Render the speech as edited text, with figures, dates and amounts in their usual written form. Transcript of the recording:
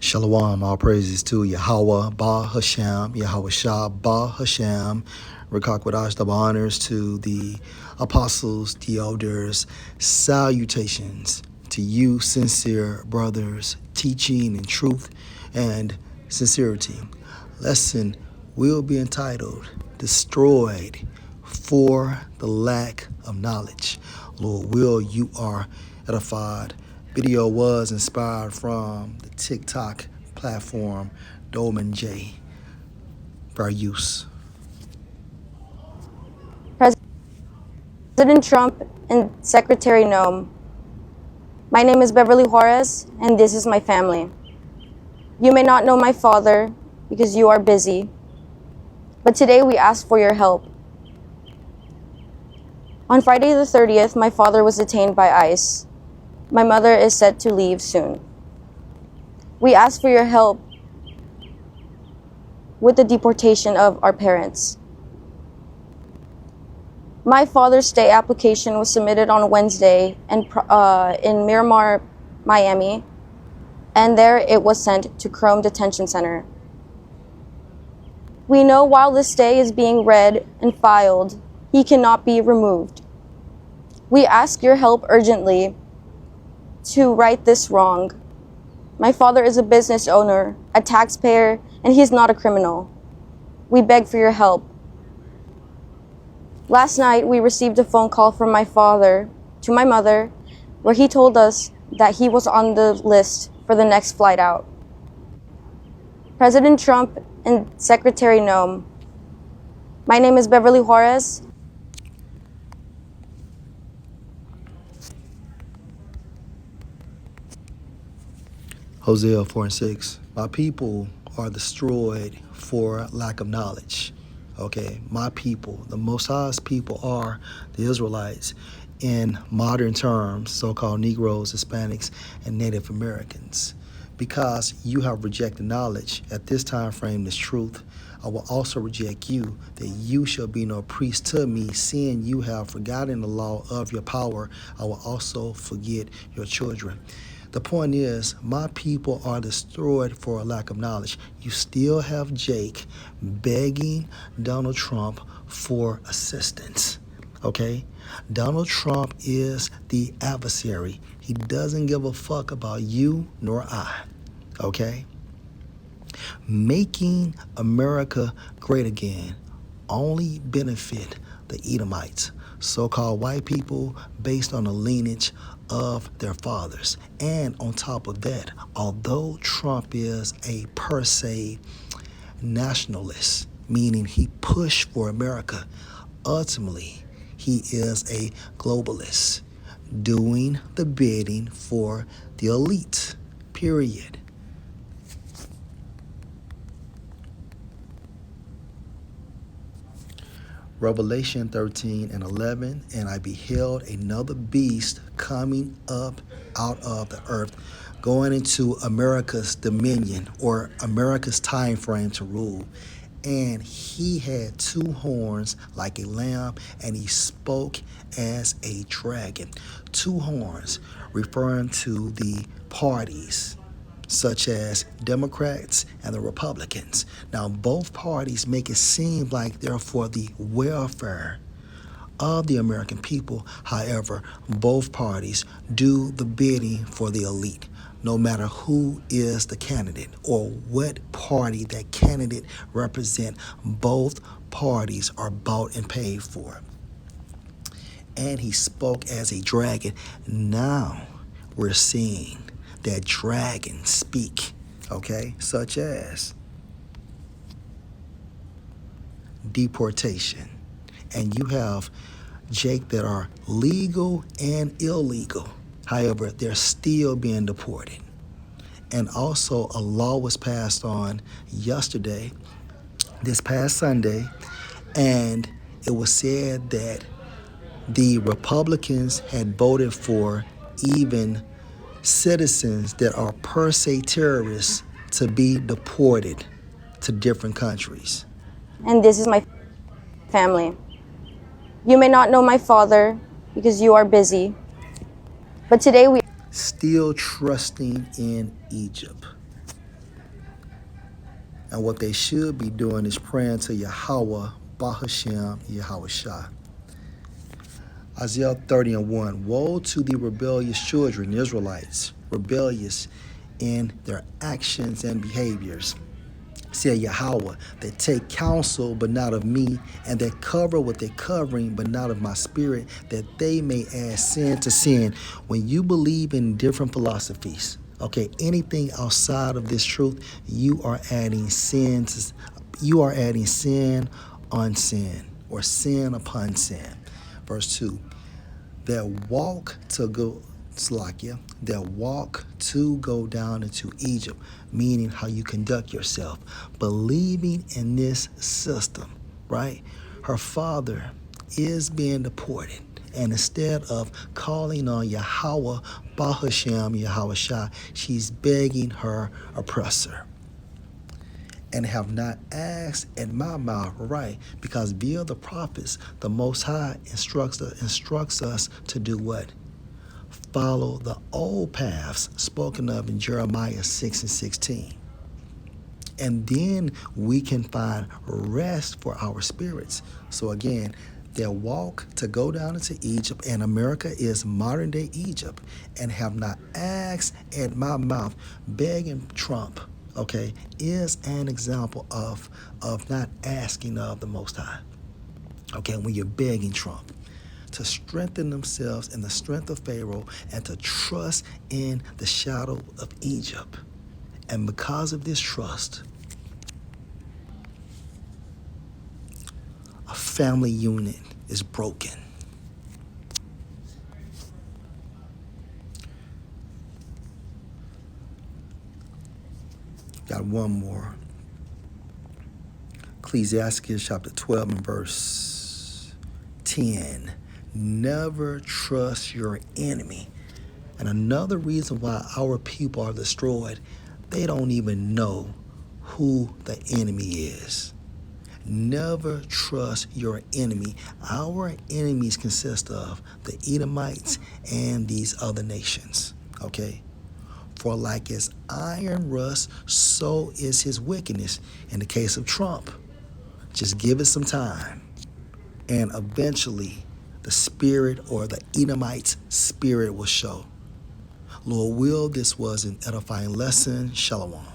Shalom, all praises to Yahweh, Ba Hashem, Yahweh Shah, Ba Hashem. Rekakwadash, double honors to the apostles, the elders. Salutations to you, sincere brothers, teaching in truth and sincerity. Lesson will be entitled, Destroyed for the Lack of Knowledge. Lord will, you are edified. Video was inspired from the TikTok platform Dolman J for our use. President Trump and Secretary Noem. My name is Beverly Juarez, and this is my family. You may not know my father because you are busy, but today we ask for your help. On Friday the 30th, my father was detained by ICE. My mother is set to leave soon. We ask for your help with the deportation of our parents. My father's stay application was submitted on Wednesday in Miramar, Miami, and there it was sent to Chrome Detention Center. We know while the stay is being read and filed, he cannot be removed. We ask your help urgently to right this wrong. My father is a business owner, a taxpayer, and he is not a criminal. We beg for your help. Last night, we received a phone call from my father to my mother, where he told us that he was on the list for the next flight out. President Trump and Secretary Noem. My name is Beverly Juarez. Hosea 4:6. My people are destroyed for lack of knowledge. Okay, my people, the Most High's people are the Israelites in modern terms, so-called Negroes, Hispanics, and Native Americans. Because you have rejected knowledge at this time frame, this truth, I will also reject you, that you shall be no priest to me, seeing you have forgotten the law of your power, I will also forget your children. The point is, my people are destroyed for a lack of knowledge. You still have Jake begging Donald Trump for assistance, okay? Donald Trump is the adversary. He doesn't give a fuck about you nor I, okay? Making America great again only benefit the Edomites, so-called white people based on the lineage of their fathers. And on top of that, although Trump is a per se nationalist, meaning he pushed for America, ultimately he is a globalist, doing the bidding for the elite, period. Revelation 13:11, and I beheld another beast coming up out of the earth, going into America's dominion or America's time frame to rule. And he had two horns like a lamb, and he spoke as a dragon. Two horns referring to the parties, such as Democrats and the Republicans. Now, both parties make it seem like they're for the welfare of the American people. However, both parties do the bidding for the elite, no matter who is the candidate or what party that candidate represent. Both parties are bought and paid for. And he spoke as a dragon. Now we're seeing that dragons speak, okay, such as deportation. And you have Jake that are legal and illegal. However, they're still being deported. And also a law was passed on yesterday, this past Sunday, and it was said that the Republicans had voted for even citizens that are per se terrorists to be deported to different countries. And this is my family. You may not know my father because you are busy, but today we still trusting in Egypt. And what they should be doing is praying to Yahweh, Bahashem, Yahweh Shah. Isaiah 30:1. Woe to the rebellious children, Israelites, rebellious in their actions and behaviors, said Yahweh, that take counsel but not of me, and that cover what they're covering but not of my spirit, that they may add sin to sin. When you believe in different philosophies, okay, anything outside of this truth, you are adding sins. You are adding sin on sin, or sin upon sin. Verse 2. That walk to go Slakia, that walk to go down into Egypt, meaning how you conduct yourself, believing in this system, right? Her father is being deported, and instead of calling on Yahweh, Bahashem, Yahweh Shah, she's begging her oppressor. And have not asked at my mouth, right? Because via the prophets, the Most High instructs us to do what? Follow the old paths spoken of in Jeremiah 6:16. And then we can find rest for our spirits. So again, their walk to go down into Egypt, and America is modern day Egypt, and have not asked at my mouth, begging Trump, okay, is an example of not asking of the Most High. Okay, when you're begging Trump to strengthen themselves in the strength of Pharaoh and to trust in the shadow of Egypt. And because of this trust, a family unit is broken. Got one more. Ecclesiastes chapter 12 and verse 10. Never trust your enemy. And another reason why our people are destroyed, they don't even know who the enemy is. Never trust your enemy. Our enemies consist of the Edomites and these other nations, okay? For like as iron rusts, so is his wickedness. In the case of Trump, just give it some time, and eventually the spirit, or the Edomites' spirit, will show. Lord will, this was an edifying lesson. Shalom.